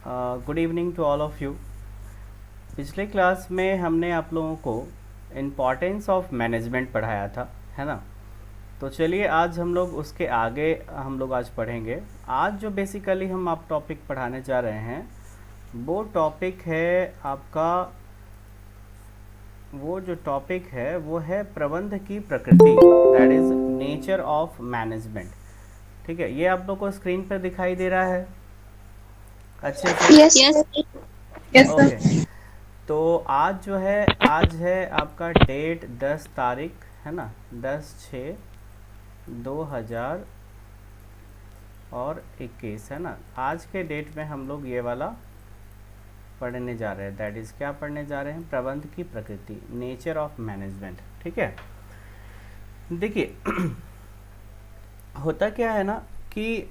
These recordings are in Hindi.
Good evening to all of you. पिछले क्लास में हमने आप लोगों को इम्पॉर्टेंस ऑफ मैनेजमेंट पढ़ाया था, है ना। तो चलिए आज हम लोग उसके आगे हम लोग आज पढ़ेंगे। आज जो बेसिकली हम आप टॉपिक पढ़ाने जा रहे हैं वो टॉपिक है आपका, वो जो टॉपिक है वो है प्रबंध की प्रकृति, that is nature of management. ठीक है, ये आप लोग को स्क्रीन पर दिखाई दे रहा है अच्छे से? Yes yes okay. सर। तो आज जो है, आज है आपका डेट 10 तारीख, है ना, 10/6/2021, है ना। आज के डेट में हम लोग ये वाला पढ़ने जा रहे हैं, दैट इज़ क्या पढ़ने जा रहे हैं, प्रबंध की प्रकृति, नेचर ऑफ मैनेजमेंट। ठीक है, देखिए होता क्या है ना कि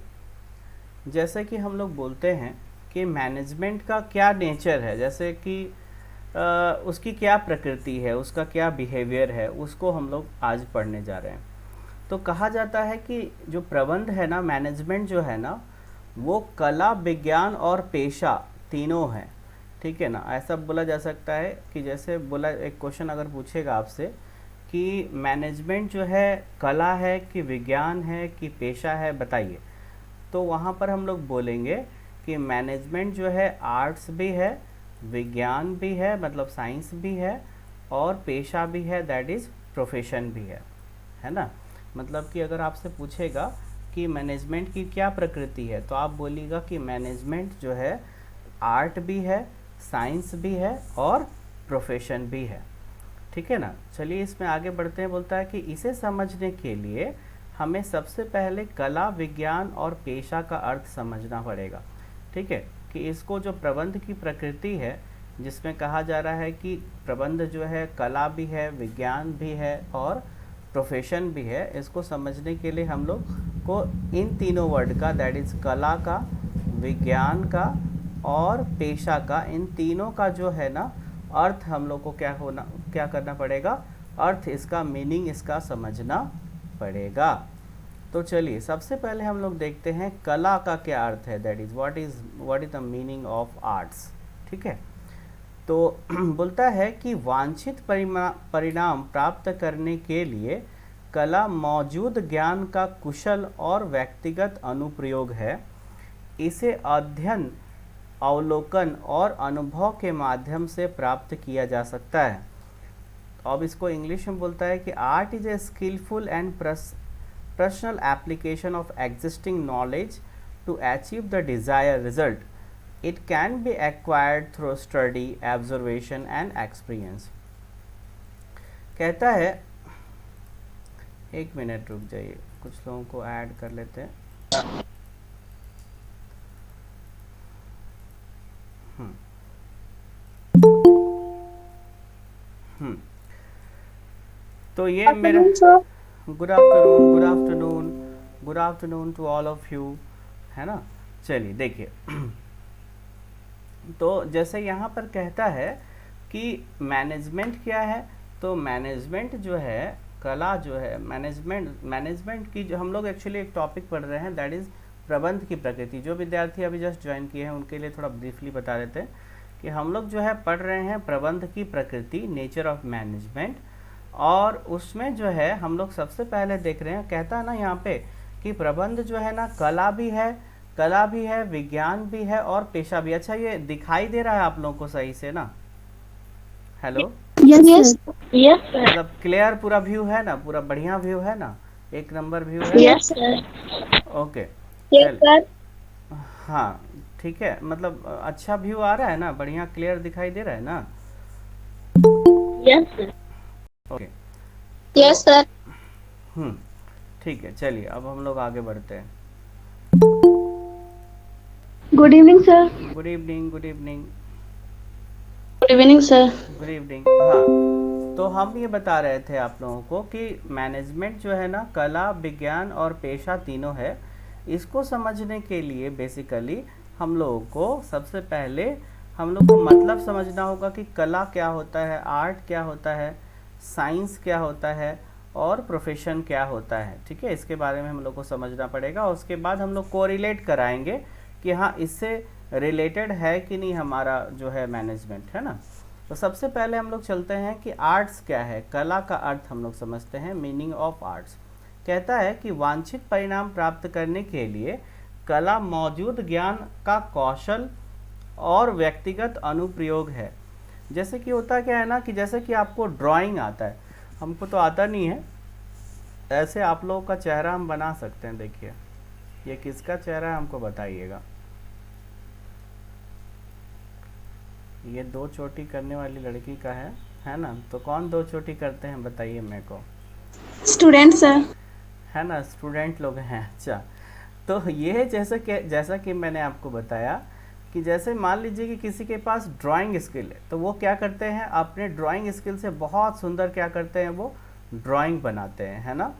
जैसे कि हम लोग बोलते हैं कि मैनेजमेंट का क्या नेचर है, जैसे कि उसकी क्या प्रकृति है, उसका क्या बिहेवियर है, उसको हम लोग आज पढ़ने जा रहे हैं। तो कहा जाता है कि जो प्रबंध है ना, मैनेजमेंट जो है ना, वो कला, विज्ञान और पेशा तीनों है। ठीक है ना, ऐसा बोला जा सकता है कि जैसे बोला, एक क्वेश्चन अगर पूछेगा आपसे कि मैनेजमेंट जो है कला है कि विज्ञान है कि पेशा है, बताइए। तो वहाँ पर हम लोग बोलेंगे कि मैनेजमेंट जो है आर्ट्स भी है, विज्ञान भी है, मतलब साइंस भी है, और पेशा भी है, दैट इज़ प्रोफेशन भी है ना। मतलब कि अगर आपसे पूछेगा कि मैनेजमेंट की क्या प्रकृति है, तो आप बोलिएगा कि मैनेजमेंट जो है आर्ट भी है, साइंस भी है और प्रोफेशन भी है। ठीक है ना। चलिए इसमें आगे बढ़ते हैं। बोलता है कि इसे समझने के लिए हमें सबसे पहले कला, विज्ञान और पेशा का अर्थ समझना पड़ेगा। ठीक है, कि इसको जो प्रबंध की प्रकृति है, जिसमें कहा जा रहा है कि प्रबंध जो है कला भी है, विज्ञान भी है और प्रोफेशन भी है, इसको समझने के लिए हम लोग को इन तीनों वर्ड का, दैट इज़ कला का, विज्ञान का और पेशा का, इन तीनों का जो है ना अर्थ हम लोग को क्या करना पड़ेगा, अर्थ, इसका मीनिंग इसका समझना पड़ेगा। तो चलिए सबसे पहले हम लोग देखते हैं कला का क्या अर्थ है, that is what is the meaning of arts. ठीक है, तो बोलता है कि वांछित परिणाम प्राप्त करने के लिए कला मौजूद ज्ञान का कुशल और व्यक्तिगत अनुप्रयोग है। इसे अध्ययन, अवलोकन और अनुभव के माध्यम से प्राप्त किया जा सकता है। अब इसको इंग्लिश में बोलता है कि art is a skilful and personal application of existing knowledge to achieve the desire result. It can be acquired through study, observation and experience. कहता है, एक मिनट रुक जाइए, कुछ लोगों को ऐड कर लेते हैं। तो ये मेरा good afternoon, good afternoon, good afternoon to all of you, है ना। चलिए देखिए तो जैसे यहाँ पर कहता है कि मैनेजमेंट क्या है, तो मैनेजमेंट जो है, कला जो है, मैनेजमेंट की जो हम लोग एक्चुअली एक टॉपिक पढ़ रहे हैं, दैट इज़ प्रबंध की प्रकृति। जो विद्यार्थी अभी जस्ट ज्वाइन किए हैं उनके लिए थोड़ा ब्रीफली बता देते हैं कि हम लोग जो है पढ़ रहे हैं प्रबंध की प्रकृति, नेचर ऑफ मैनेजमेंट। और उसमें जो है हम लोग सबसे पहले देख रहे हैं, कहता है ना यहाँ पे कि प्रबंध जो है ना कला भी है, कला भी है, विज्ञान भी है और पेशा भी। अच्छा, ये दिखाई दे रहा है आप लोगों को सही से ना? Hello, yes yes sir. मतलब क्लियर पूरा व्यू है ना, पूरा बढ़िया व्यू है ना, एक नंबर व्यू है? Yes sir. ओके, यस चल, सर। हाँ ठीक है, मतलब अच्छा व्यू आ रहा है ना, बढ़िया क्लियर दिखाई दे रहा है ना? Yes sir. ओके, तो यस सर। ठीक है, चलिए अब हम लोग आगे बढ़ते हैं। Good evening sir. Good evening, good evening, good evening sir. Good evening. हाँ, तो हम ये बता रहे थे आप लोगों को कि मैनेजमेंट जो है ना कला, विज्ञान और पेशा तीनों है। इसको समझने के लिए बेसिकली हम लोगों को सबसे पहले हम लोग को मतलब समझना होगा कि कला क्या होता है, आर्ट क्या होता है, साइंस क्या होता है और प्रोफेशन क्या होता है। ठीक है, इसके बारे में हम लोग को समझना पड़ेगा। और उसके बाद हम लोग कोरिलेट कराएंगे कि हाँ, इससे रिलेटेड है कि नहीं हमारा जो है मैनेजमेंट, है ना। तो सबसे पहले हम लोग चलते हैं कि आर्ट्स क्या है, कला का अर्थ हम लोग समझते हैं। मीनिंग ऑफ आर्ट्स कहता है कि वांछित परिणाम प्राप्त करने के लिए कला मौजूद ज्ञान का कौशल और व्यक्तिगत अनुप्रयोग है। जैसे कि होता क्या है ना, कि जैसे कि आपको ड्राइंग आता है, हमको तो आता नहीं है, ऐसे आप लोगों का चेहरा हम बना सकते हैं। देखिए ये किसका चेहरा है हमको बताइएगा। ये 2 चोटी करने वाली लड़की का है ना। तो कौन 2 चोटी करते हैं बताइए मेरे को। Student sir. है ना, स्टूडेंट लोग हैं। अच्छा, तो ये जैसा कि मैंने आपको बताया कि जैसे मान लीजिए कि किसी के पास ड्राइंग स्किल है, तो वो क्या करते हैं, अपने ड्राइंग स्किल से बहुत सुंदर क्या करते हैं, वो ड्राइंग बनाते हैं, है ना।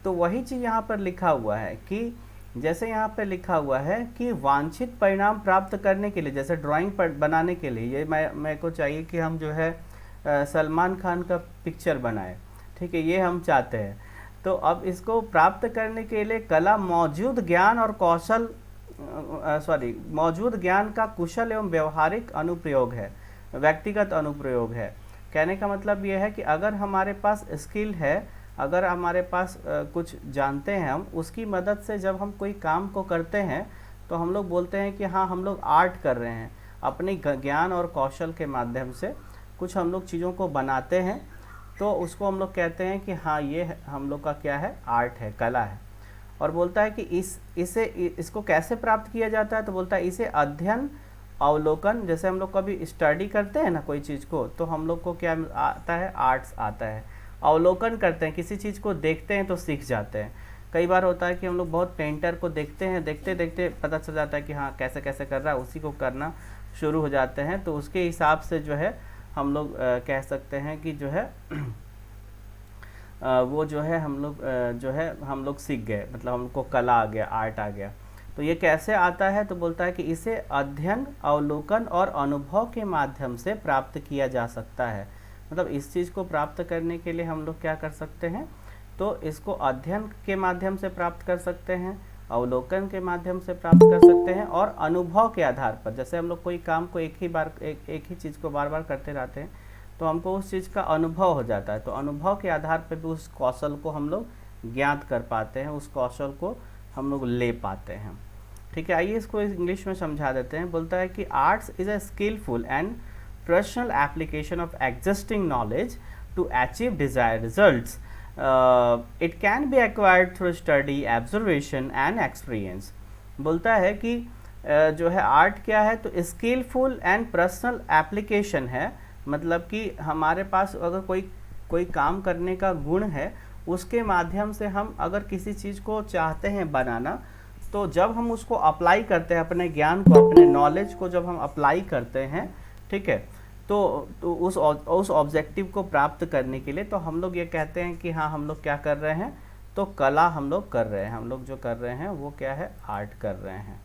तो वही चीज़ यहाँ पर लिखा हुआ है कि जैसे यहाँ पे लिखा हुआ है कि वांछित परिणाम प्राप्त करने के लिए, जैसे ड्राइंग बनाने के लिए, ये मेरे को चाहिए कि हम जो है सलमान खान का पिक्चर बनाए, ठीक है, ये हम चाहते हैं। तो अब इसको प्राप्त करने के लिए कला मौजूद ज्ञान और कौशल मौजूद ज्ञान का कुशल एवं व्यवहारिक अनुप्रयोग है, व्यक्तिगत अनुप्रयोग है। कहने का मतलब ये है कि अगर हमारे पास स्किल है, अगर हमारे पास कुछ जानते हैं हम, उसकी मदद से जब हम कोई काम को करते हैं तो हम लोग बोलते हैं कि हाँ हम लोग आर्ट कर रहे हैं। अपने ज्ञान और कौशल के माध्यम से कुछ हम लोग चीज़ों को बनाते हैं, तो उसको हम लोग कहते हैं कि हाँ ये हम लोग का क्या है, आर्ट है, कला है। और बोलता है कि इसको कैसे प्राप्त किया जाता है, तो बोलता है इसे अध्ययन अवलोकन, जैसे हम लोग कभी स्टडी करते हैं ना कोई चीज़ को, तो हम लोग को क्या आता है, आर्ट्स आता है। अवलोकन करते हैं, किसी चीज़ को देखते हैं तो सीख जाते हैं। कई बार होता है कि हम लोग बहुत पेंटर को देखते हैं, देखते देखते पता चल जाता है कि हाँ कैसे कैसे कर रहा है, उसी को करना शुरू हो जाते हैं। तो उसके हिसाब से जो है हम लोग कह सकते हैं कि जो है वो जो है हम लोग सीख गए, मतलब हमको कला आ गया, आर्ट आ गया। तो ये कैसे आता है, तो बोलता है कि इसे अध्ययन अवलोकन और अनुभव के माध्यम से प्राप्त किया जा सकता है। मतलब इस चीज़ को प्राप्त करने के लिए हम लोग क्या कर सकते हैं, तो इसको अध्ययन के माध्यम से प्राप्त कर सकते हैं, अवलोकन के माध्यम से प्राप्त कर सकते हैं, और अनुभव के आधार पर, जैसे हम लोग कोई काम को एक ही चीज़ को बार बार करते रहते हैं तो हमको उस चीज़ का अनुभव हो जाता है। तो अनुभव के आधार पर भी उस कौशल को हम लोग ज्ञात कर पाते हैं, उस कौशल को हम लोग ले पाते हैं। ठीक है, आइए इसको इंग्लिश में समझा देते हैं। बोलता है कि arts is a skilful and professional application of existing knowledge to achieve desired results. It can be acquired through study, observation and experience. बोलता है कि जो है आर्ट क्या है, तो स्किलफुल एंड पर्सनल एप्लीकेशन है। मतलब कि हमारे पास अगर कोई काम करने का गुण है, उसके माध्यम से हम अगर किसी चीज़ को चाहते हैं बनाना, तो जब हम उसको अप्लाई करते हैं, अपने ज्ञान को, अपने नॉलेज को जब हम अप्लाई करते हैं, ठीक है, तो उस ऑब्जेक्टिव को प्राप्त करने के लिए तो हम लोग ये कहते हैं कि हाँ हम लोग क्या कर रहे हैं, तो कला हम लोग कर रहे हैं। हम लोग जो कर रहे हैं वो क्या है, आर्ट कर रहे हैं।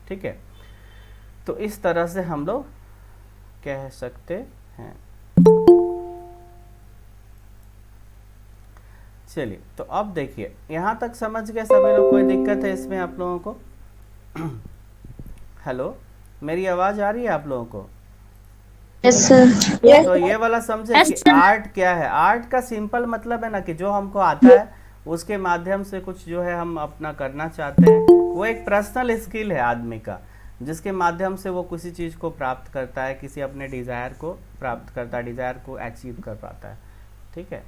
ठीक है, तो इस तरह से हम लोग कह सकते हैं। चलिए, तो अब देखिए यहाँ तक समझ गए सभी लोग, कोई दिक्कत है इसमें आप लोगों को? हेलो, मेरी आवाज़ आ रही है आप लोगों को? Yes sir. तो ये वाला समझे कि आर्ट क्या है। आर्ट का सिंपल मतलब है ना कि जो हमको आता है उसके माध्यम से कुछ जो है हम अपना करना चाहते हैं, वो एक पर्सनल स्किल है आदमी का, जिसके माध्यम से वो किसी चीज़ को प्राप्त करता है, किसी अपने डिज़ायर को प्राप्त करता है, डिज़ायर को अचीव कर पाता है। ठीक है,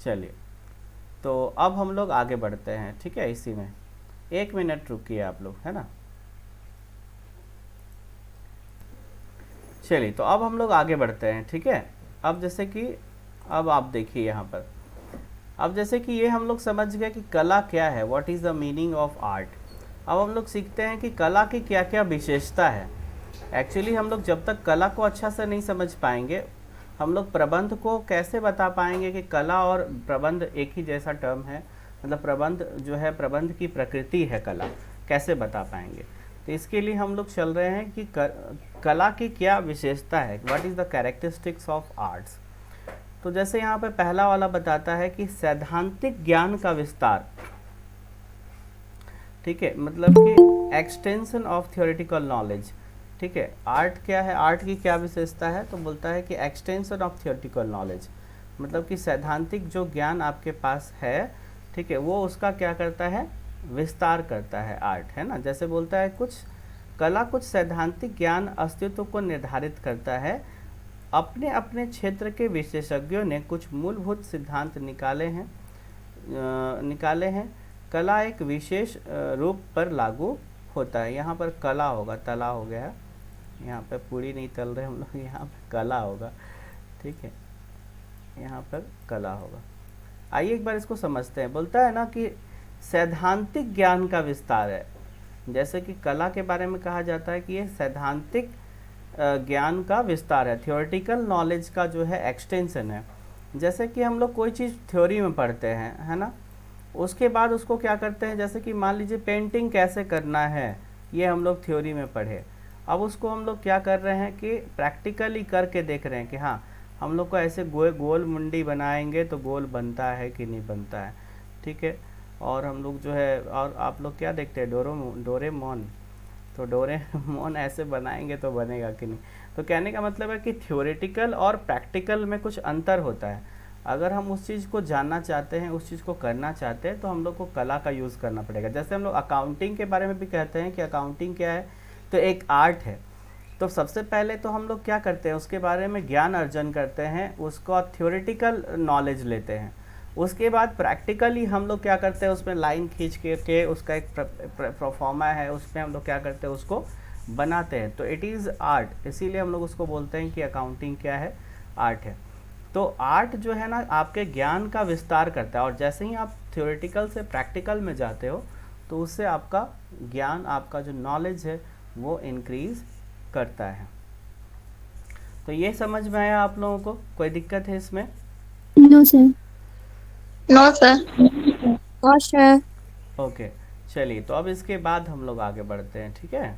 चलिए तो अब हम लोग आगे बढ़ते हैं। ठीक है, इसी में 1 मिनट रुकिए आप लोग, है ना। चलिए, तो अब हम लोग आगे बढ़ते हैं। ठीक है, अब जैसे कि अब आप देखिए यहाँ पर, अब जैसे कि ये हम लोग समझ गए कि कला क्या है, what is the meaning of art. अब हम लोग सीखते हैं कि कला की क्या क्या विशेषता है। एक्चुअली हम लोग जब तक कला को अच्छा से नहीं समझ पाएंगे, हम लोग प्रबंध को कैसे बता पाएंगे कि कला और प्रबंध एक ही जैसा टर्म है, मतलब प्रबंध जो है, प्रबंध की प्रकृति है कला, कैसे बता पाएंगे। तो इसके लिए हम लोग चल रहे हैं कि कला की क्या विशेषता है, what is the characteristics of arts. तो जैसे यहाँ पे पहला वाला बताता है कि सैद्धांतिक ज्ञान का विस्तार। ठीक है, मतलब कि एक्सटेंशन ऑफ थियोरेटिकल नॉलेज। ठीक है, आर्ट क्या है, आर्ट की क्या विशेषता है, तो बोलता है कि एक्सटेंशन ऑफ थियोरेटिकल नॉलेज, मतलब कि सैद्धांतिक जो ज्ञान आपके पास है, ठीक है, वो उसका क्या करता है, विस्तार करता है आर्ट, है ना। जैसे बोलता है कुछ कला कुछ सैद्धांतिक ज्ञान अस्तित्व को निर्धारित करता है। अपने अपने क्षेत्र के विशेषज्ञों ने कुछ मूलभूत सिद्धांत निकाले हैं। कला एक विशेष रूप पर लागू होता है। यहाँ पर कला होगा, तला हो गया, यहाँ पे पूरी नहीं तल रहे हम लोग, यहाँ पे कला होगा, ठीक है, यहाँ पर कला होगा। आइए एक बार इसको समझते हैं। बोलता है ना कि सैद्धांतिक ज्ञान का विस्तार है। जैसे कि कला के बारे में कहा जाता है कि ये सैद्धांतिक ज्ञान का विस्तार है, थियोरेटिकल नॉलेज का जो है एक्सटेंशन है। जैसे कि हम लोग कोई चीज़ थ्योरी में पढ़ते हैं, है ना, उसके बाद उसको क्या करते हैं, जैसे कि मान लीजिए पेंटिंग कैसे करना है, ये हम लोग थ्योरी में पढ़े। अब उसको हम लोग क्या कर रहे हैं कि प्रैक्टिकली करके देख रहे हैं कि हाँ, हम लोग को ऐसे गोल मुंडी बनाएंगे तो गोल बनता है कि नहीं बनता है, ठीक है। और हम लोग जो है, और आप लोग क्या देखते हैं, डोरेमोन, तो डोरेमोन ऐसे बनाएंगे तो बनेगा कि नहीं। तो कहने का मतलब है कि थ्योरेटिकल और प्रैक्टिकल में कुछ अंतर होता है। अगर हम उस चीज़ को जानना चाहते हैं, उस चीज़ को करना चाहते हैं, तो हम लोग को कला का यूज़ करना पड़ेगा। जैसे हम लोग अकाउंटिंग के बारे में भी कहते हैं कि अकाउंटिंग क्या है, तो एक आर्ट है। तो सबसे पहले तो हम लोग क्या करते हैं, उसके बारे में ज्ञान अर्जन करते हैं, उसको थ्योरेटिकल नॉलेज लेते हैं। उसके बाद प्रैक्टिकली हम लोग क्या करते हैं, उसमें लाइन खींच के उसका एक प्रोफॉर्मा है, उसमें हम लोग क्या करते हैं, उसको बनाते हैं। तो इट इज़ आर्ट, इसीलिए हम लोग उसको बोलते हैं कि अकाउंटिंग क्या है, आर्ट है। तो आर्ट जो है ना, आपके ज्ञान का विस्तार करता है, और जैसे ही आप थ्योरेटिकल से प्रैक्टिकल में जाते हो, तो उससे आपका ज्ञान, आपका जो नॉलेज है, वो इंक्रीज करता है। तो ये समझ में आया आप लोगों को, कोई दिक्कत है इसमें? No sir. No sir. और सर। ओके, चलिए, तो अब इसके बाद हम लोग आगे बढ़ते हैं, ठीक है।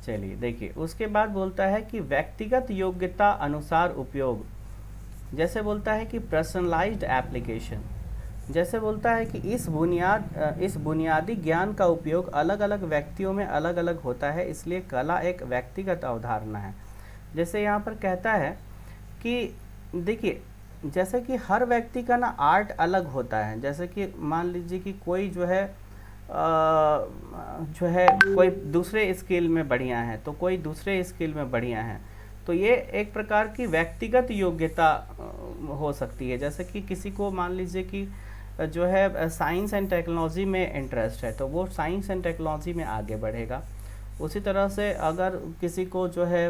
चलिए देखिए, उसके बाद बोलता है कि व्यक्तिगत योग्यता अनुसार उपयोग। जैसे बोलता है कि पर्सनलाइज्ड एप्लीकेशन। जैसे बोलता है कि इस बुनियादी ज्ञान का उपयोग अलग अलग व्यक्तियों में अलग अलग होता है, इसलिए कला एक व्यक्तिगत अवधारणा है। जैसे यहाँ पर कहता है कि देखिए, जैसे कि हर व्यक्ति का ना आर्ट अलग होता है। जैसे कि मान लीजिए कि कोई जो है कोई दूसरे स्किल में बढ़िया है, तो कोई दूसरे स्किल में बढ़िया है। तो ये एक प्रकार की व्यक्तिगत योग्यता हो सकती है। जैसे कि किसी को मान लीजिए कि जो है साइंस एंड टेक्नोलॉजी में इंटरेस्ट है, तो वो साइंस एंड टेक्नोलॉजी में आगे बढ़ेगा। उसी तरह से अगर किसी को जो है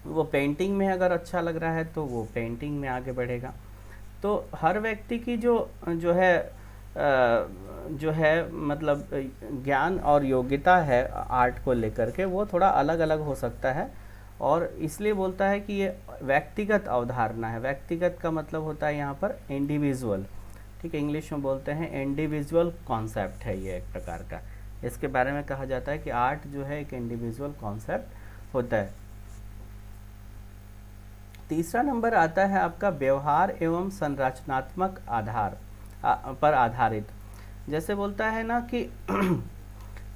वो पेंटिंग में अगर अच्छा लग रहा है, तो वो पेंटिंग में आगे बढ़ेगा। तो हर व्यक्ति की जो है मतलब ज्ञान और योग्यता है आर्ट को लेकर के, वो थोड़ा अलग अलग हो सकता है, और इसलिए बोलता है कि ये व्यक्तिगत अवधारणा है। व्यक्तिगत का मतलब होता है यहाँ पर इंडिविजुअल, ठीक है, इंग्लिश में बोलते हैं इंडिविजुअल कॉन्सेप्ट है ये एक प्रकार का। इसके बारे में कहा जाता है कि आर्ट जो है एक इंडिविजुअल कॉन्सेप्ट होता है। तीसरा नंबर आता है आपका व्यवहार एवं संरचनात्मक आधार पर आधारित। जैसे बोलता है ना कि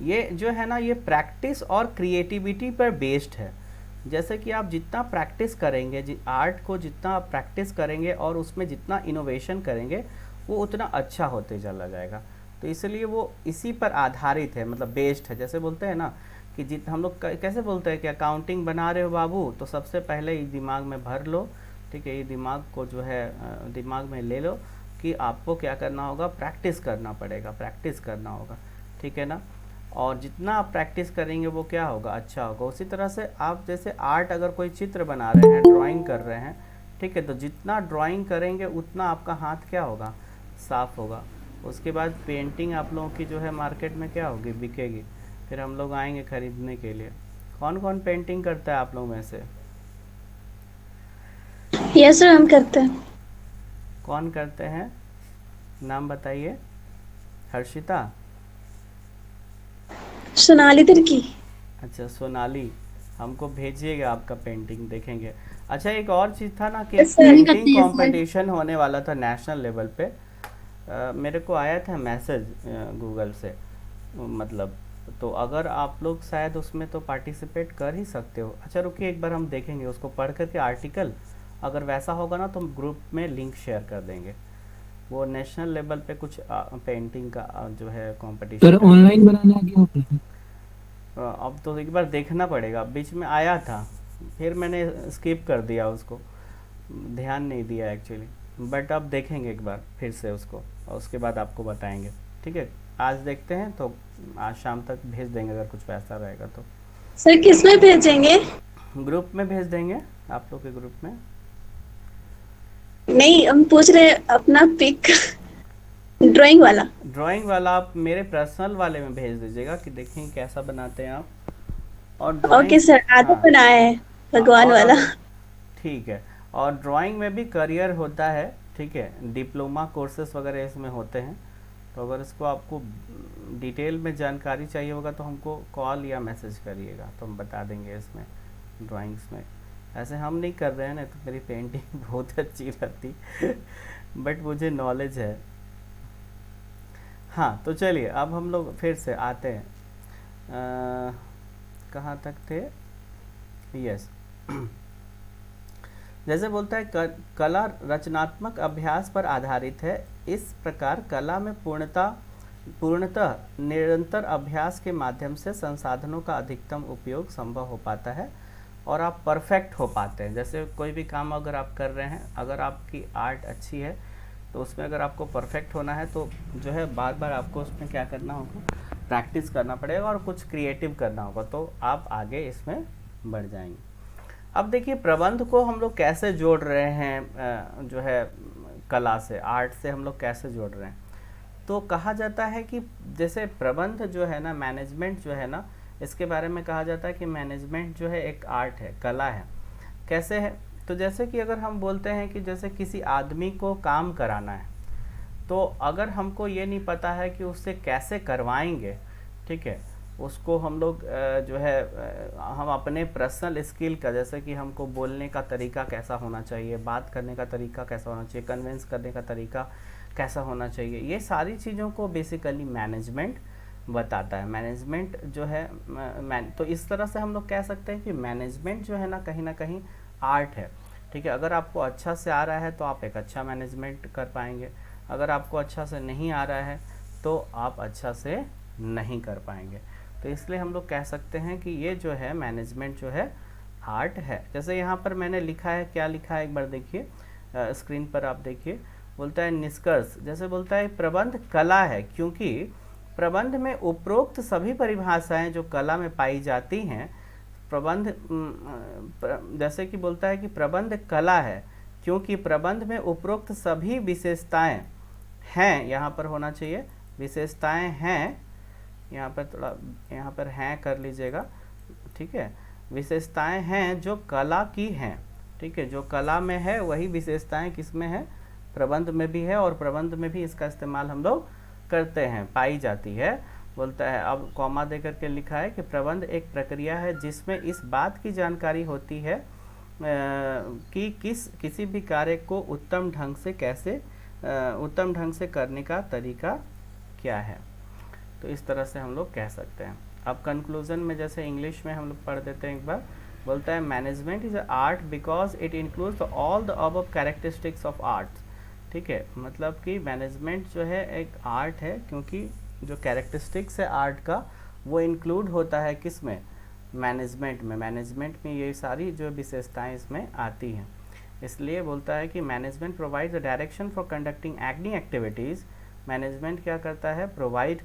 ये जो है ना, ये प्रैक्टिस और क्रिएटिविटी पर बेस्ड है। जैसे कि आप जितना प्रैक्टिस करेंगे, आर्ट को जितना आप प्रैक्टिस करेंगे और उसमें जितना इनोवेशन करेंगे, वो उतना अच्छा होते चला जाएगा। तो इसलिए वो इसी पर आधारित है, मतलब बेस्ड है। जैसे बोलते हैं ना कि हम लोग कैसे बोलते हैं कि अकाउंटिंग बना रहे हो बाबू, तो सबसे पहले ये दिमाग में भर लो, ठीक है, ये दिमाग को जो है दिमाग में ले लो कि आपको क्या करना होगा, प्रैक्टिस करना पड़ेगा, प्रैक्टिस करना होगा, ठीक है ना। और जितना आप प्रैक्टिस करेंगे वो क्या होगा, अच्छा होगा। उसी तरह से आप जैसे आर्ट, अगर कोई चित्र बना रहे हैं, ड्राइंग कर रहे हैं, ठीक है, तो जितना ड्राइंग करेंगे उतना आपका हाथ क्या होगा, साफ होगा। उसके बाद पेंटिंग आप लोगों की जो है मार्केट में क्या होगी, बिकेगी, फिर हम लोग आएंगे खरीदने के लिए। कौन कौन पेंटिंग करता है आप लोग में से? यस सर, हम करते हैं। कौन करते हैं, नाम बताइए। हर्षिता? सोनाली तिर्की। अच्छा, सोनाली, हमको भेजिएगा आपका पेंटिंग, देखेंगे। अच्छा, एक और चीज़ था ना कि Yes, sir. पेंटिंग कंपटीशन होने वाला था नेशनल लेवल पे, मेरे को आया था मैसेज गूगल से, मतलब तो अगर आप लोग शायद उसमें तो पार्टिसिपेट कर ही सकते हो। अच्छा रुकिए, एक बार हम देखेंगे उसको पढ़ करके आर्टिकल, अगर वैसा होगा ना तो हम ग्रुप में लिंक शेयर कर देंगे। वो नेशनल लेवल पे कुछ पेंटिंग का जो है सर कंपटीशन है। ऑनलाइन बनाना है कि ऑफलाइन? अब तो एक बार देखना पड़ेगा, बीच में आया था फिर मैंने स्किप कर दिया उसको, ध्यान नहीं दिया एक्चुअली। बट अब देखेंगे एक बार फिर से उसको और उसके बाद आपको बताएंगे। ठीक है, आज देखते हैं तो आज शाम तक भेज देंगे अगर कुछ वैसा रहेगा तो। सर किस में भेजेंगे? ग्रुप में भेज देंगे, आप लोग के ग्रुप में। नहीं, हम पूछ रहे हैं अपना पिक ड्राइंग वाला। ड्राइंग वाला आप मेरे पर्सनल वाले में भेज दीजिएगा कि देखें कैसा बनाते हैं आप। और ड्राइंग, ओके सर, आधा हाँ बनाया है भगवान और वाला। अगर ठीक है, और ड्राइंग में भी करियर होता है, ठीक है, डिप्लोमा कोर्सेज वगैरह इसमें होते हैं। तो अगर इसको आपको डिटेल में जानकारी चाहिए होगा तो हमको कॉल या मैसेज करिएगा तो हम बता देंगे इसमें ड्राइंग्स में। ऐसे हम नहीं कर रहे हैं ना, तो मेरी पेंटिंग बहुत अच्छी रहती बट मुझे नॉलेज है। हाँ तो चलिए अब हम लोग फिर से आते हैं, कहाँ तक थे? यस जैसे बोलता है कला रचनात्मक अभ्यास पर आधारित है। इस प्रकार कला में पूर्णतः निरंतर अभ्यास के माध्यम से संसाधनों का अधिकतम उपयोग संभव हो पाता है और आप परफेक्ट हो पाते हैं। जैसे कोई भी काम अगर आप कर रहे हैं, अगर आपकी आर्ट अच्छी है तो उसमें अगर आपको परफेक्ट होना है तो जो है बार बार आपको उसमें क्या करना होगा, प्रैक्टिस करना पड़ेगा और कुछ क्रिएटिव करना होगा, तो आप आगे इसमें बढ़ जाएंगे। अब देखिए प्रबंध को हम लोग कैसे जोड़ रहे हैं, जो है कला से, आर्ट से हम लोग कैसे जोड़ रहे हैं। तो कहा जाता है कि जैसे प्रबंध जो है ना, मैनेजमेंट जो है ना, इसके बारे में कहा जाता है कि मैनेजमेंट जो है एक आर्ट है, कला है। कैसे है? तो जैसे कि अगर हम बोलते हैं कि जैसे किसी आदमी को काम कराना है, तो अगर हमको ये नहीं पता है कि उससे कैसे करवाएंगे, ठीक है, उसको हम लोग जो है हम अपने पर्सनल स्किल का, जैसे कि हमको बोलने का तरीका कैसा होना चाहिए, बात करने का तरीका कैसा होना चाहिए, कन्विंस करने का तरीका कैसा होना चाहिए, ये सारी चीज़ों को बेसिकली मैनेजमेंट बताता है। मैनेजमेंट जो है तो इस तरह से हम लोग कह सकते हैं कि मैनेजमेंट जो है ना कहीं आर्ट है। ठीक है, अगर आपको अच्छा से आ रहा है तो आप एक अच्छा मैनेजमेंट कर पाएंगे, अगर आपको अच्छा से नहीं आ रहा है तो आप अच्छा से नहीं कर पाएंगे। तो इसलिए हम लोग कह सकते हैं कि ये जो है मैनेजमेंट जो है आर्ट है। जैसे यहाँ पर मैंने लिखा है, क्या लिखा है एक बार देखिए, स्क्रीन पर आप देखिए। बोलता है निष्कर्ष, जैसे बोलता है प्रबंध कला है क्योंकि प्रबंध में उपरोक्त सभी परिभाषाएं जो कला में पाई जाती हैं, प्रबंध जैसे कि बोलता है कि प्रबंध कला है क्योंकि प्रबंध में उपरोक्त सभी विशेषताएं हैं, यहाँ पर होना चाहिए विशेषताएं हैं, यहाँ पर थोड़ा यहाँ पर हैं कर लीजिएगा, ठीक है, विशेषताएं हैं जो कला की हैं। ठीक है, जो कला में है वही विशेषताएं किस में है, प्रबंध में भी है, और प्रबंध में भी इसका इस्तेमाल हम लोग करते हैं, पाई जाती है। बोलता है, अब कॉमा देकर के लिखा है कि प्रबंध एक प्रक्रिया है जिसमें इस बात की जानकारी होती है कि किसी भी कार्य को उत्तम ढंग से करने का तरीका क्या है। तो इस तरह से हम लोग कह सकते हैं। अब कंक्लूजन में जैसे इंग्लिश में हम लोग पढ़ देते हैं एक बार। बोलता है management is art because it includes all the above characteristics of art. ठीक है, मतलब कि मैनेजमेंट जो है एक आर्ट है क्योंकि जो कैरेक्टरिस्टिक्स है आर्ट का वो इंक्लूड होता है किस में, मैनेजमेंट में। मैनेजमेंट में ये सारी जो विशेषताएं इसमें आती हैं। इसलिए बोलता है कि management provides the direction for conducting any activities. Management क्या करता है, प्रोवाइड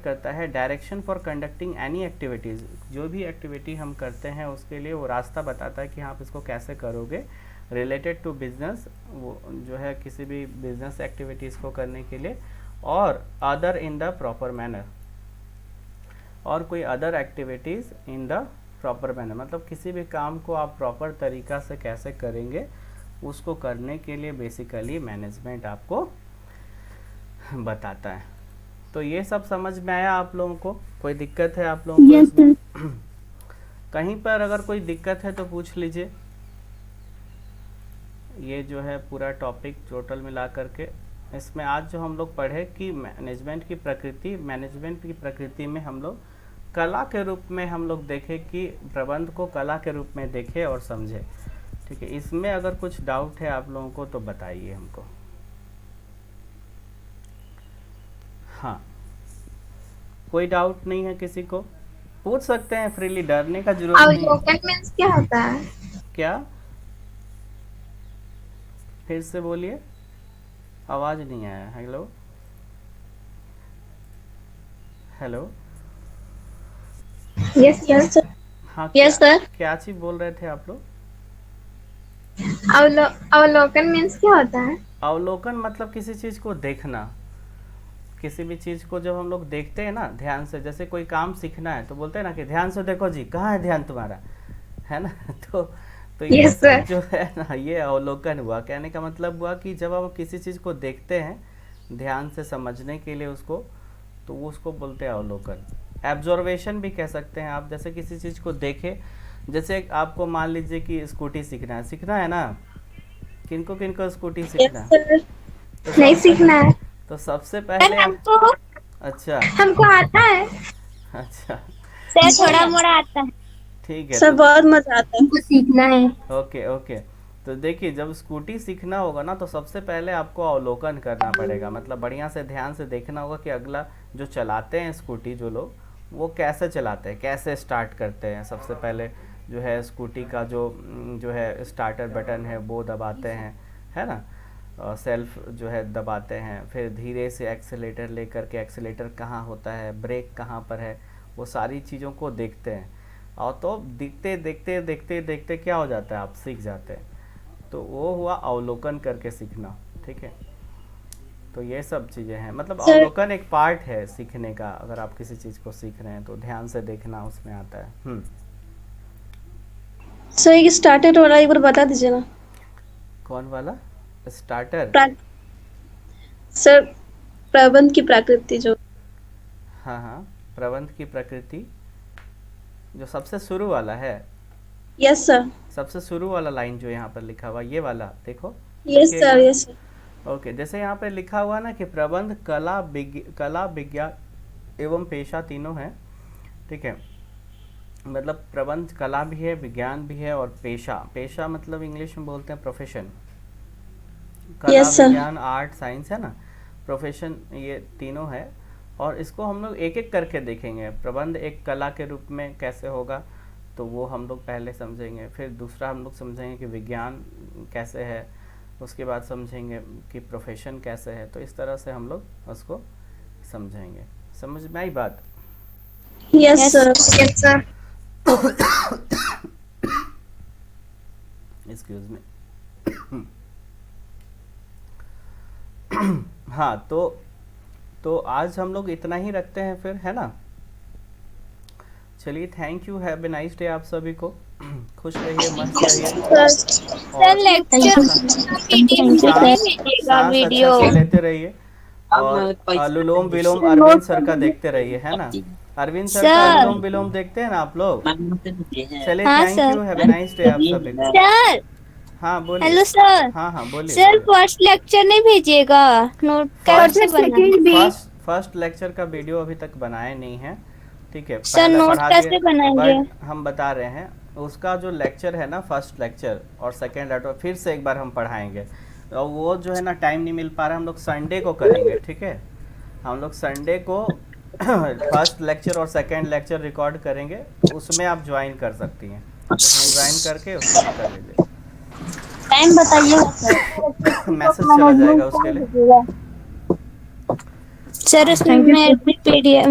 करता है direction for conducting any activities. जो भी एक्टिविटी हम करते हैं उसके लिए वो रास्ता बताता है कि आप इसको कैसे करोगे, रिलेटेड टू बिजनेस, वो जो है किसी भी बिजनेस एक्टिविटीज़ को करने के लिए, और other in the proper manner, और कोई other activities in the proper manner, मतलब किसी भी काम को आप प्रॉपर तरीका से कैसे करेंगे उसको करने के लिए बेसिकली मैनेजमेंट आपको बताता है। तो ये सब समझ में आया आप लोगों को? कोई दिक्कत है आप लोगों को यस इसमें? सर। कहीं पर अगर कोई दिक्कत है तो पूछ लीजिए। ये जो है पूरा टॉपिक टोटल मिला करके, इसमें आज जो हम लोग पढ़े कि मैनेजमेंट की प्रकृति में हम लोग कला के रूप में हम लोग देखें कि प्रबंध को कला के रूप में देखें और समझें। ठीक है, इसमें अगर कुछ डाउट है आप लोगों को तो बताइए हमको। हाँ, कोई डाउट नहीं है किसी को, पूछ सकते हैं फ्रीली, डरने का जरूरत नहीं है। अवलोकन मीन्स क्या होता है? क्या, फिर से बोलिए, आवाज नहीं आया। Hello hello. यस यस हाँ, यस क्या सर। क्या चीज बोल रहे थे आप लोग? अवलोकन मीन्स क्या होता है? अवलोकन मतलब किसी चीज को देखना। किसी भी चीज को जब हम लोग देखते हैं ना ध्यान से, जैसे कोई काम सीखना है तो बोलते हैं ना कि ध्यान से देखो जी, कहाँ है ध्यान तुम्हारा, है ना। तो ये Yes, सब sir. जो है ना, ये अवलोकन हुआ। कहने का मतलब हुआ कि जब आप किसी चीज को देखते हैं ध्यान से समझने के लिए उसको, तो वो उसको बोलते हैं अवलोकन। एब्जॉर्वेशन भी कह सकते हैं आप। जैसे किसी चीज को देखे, जैसे आपको मान लीजिए कि स्कूटी सीखना है ना, किनको किनको स्कूटी सीखना यस है? सर। तो नहीं सबसे सीखना है तो सबसे सर। पहले आप, हमको अच्छा हमको आता है अच्छा, सर, थोड़ा मोड़ा आता है। ठीक है। सर तो बहुत मजा आता है। हमको सीखना है। ओके ओके, तो देखिए जब स्कूटी सीखना होगा ना तो सबसे पहले आपको अवलोकन करना पड़ेगा। मतलब बढ़िया से ध्यान से देखना होगा कि अगला जो चलाते हैं स्कूटी जो लोग, वो कैसे चलाते हैं, कैसे स्टार्ट करते हैं। सबसे पहले जो है स्कूटी का जो है स्टार्टर बटन है वो दबाते हैं, है ना, सेल्फ जो है दबाते हैं, फिर धीरे से एक्सेलेटर लेकर के, एक्सेलेटर कहाँ होता है, ब्रेक कहाँ पर है, वो सारी चीज़ों को देखते हैं। और तो देखते देखते देखते देखते क्या हो जाता है, आप सीख जाते हैं। तो वो हुआ अवलोकन करके सीखना। ठीक है, तो ये सब चीज़ें हैं। मतलब सर अवलोकन एक पार्ट है सीखने का। अगर आप किसी चीज़ को सीख रहे हैं तो ध्यान से देखना उसमें आता है। सर एक स्टार्टेड वाला एक बार बता दीजिए ना। कौन वाला? स्टार्टर? प्रा- सर प्रबंध की प्रकृति जो। हाँ हाँ, प्रबंध की प्रकृति, जो सबसे शुरू वाला है, यस सर। सबसे शुरू वाला लाइन जो यहाँ पर लिखा हुआ, ये वाला देखो, यस देखिए एक सर बार। Yes sir. ओके, जैसे यहाँ पे लिखा हुआ ना कि प्रबंध कला विज्ञान एवं पेशा तीनों है। ठीक है, मतलब प्रबंध कला भी है, विज्ञान भी है, और पेशा, पेशा मतलब इंग्लिश में बोलते हैं प्रोफेशन। कला यस सर। विज्ञान आर्ट साइंस है ना, प्रोफेशन, ये तीनों है। और इसको हम लोग एक एक करके देखेंगे। प्रबंध एक कला के रूप में कैसे होगा, तो वो हम लोग पहले समझेंगे। फिर दूसरा हम लोग समझेंगे कि विज्ञान कैसे है, उसके बाद समझेंगे कि प्रोफेशन कैसे है। तो इस तरह से हम लोग उसको समझेंगे। समझ में आई बात? Yes sir. Yes sir. Excuse me. हाँ, तो आज हम लोग इतना ही रखते हैं फिर, है ना। चलिए, thank you, have a nice day आप सभी को। खुश रहिए, मस्त रहिए, सर सर और लेक्चर भेजिएगा सांस अच्छे वीडियो। से लेते रहिए, और अनुलोम विलोम अरविंद सर का देखते रहिए, है ना। अरविंद सर का सर। अनुलोम विलोम देखते हैं ना आप लोग। चलिए, हाँ thank sir. You, have a nice day आप सभी को। सर हाँ बोलिए। Hello sir. हाँ हाँ, बोलिए सर बोलिए। फर्स्ट लेक्चर नहीं भेजिएगा? नोट कैसे बनाना? फर्स्ट लेक्चर का वीडियो अभी तक बनाए नहीं है। ठीक है, सर पहले नोट पढ़ा दिए, कैसे बनाएंगे? बट हम बता रहे हैं उसका जो लेक्चर है ना, फर्स्ट लेक्चर और सेकेंड लेक्चर फिर से एक बार हम पढ़ाएंगे। और वो जो है ना, टाइम नहीं मिल पा रहा है, हम लोग संडे को करेंगे। ठीक है, हम लोग संडे को फर्स्ट लेक्चर और सेकेंड लेक्चर रिकॉर्ड करेंगे, तो उसमें आप ज्वाइन कर सकती हैं। उसमें ज्वाइन करके उसमें कर लीजिए। टाइम बताइएगा सर। मैसेज चला जाएगा उसके लिए। सर उसमें पीडीएफ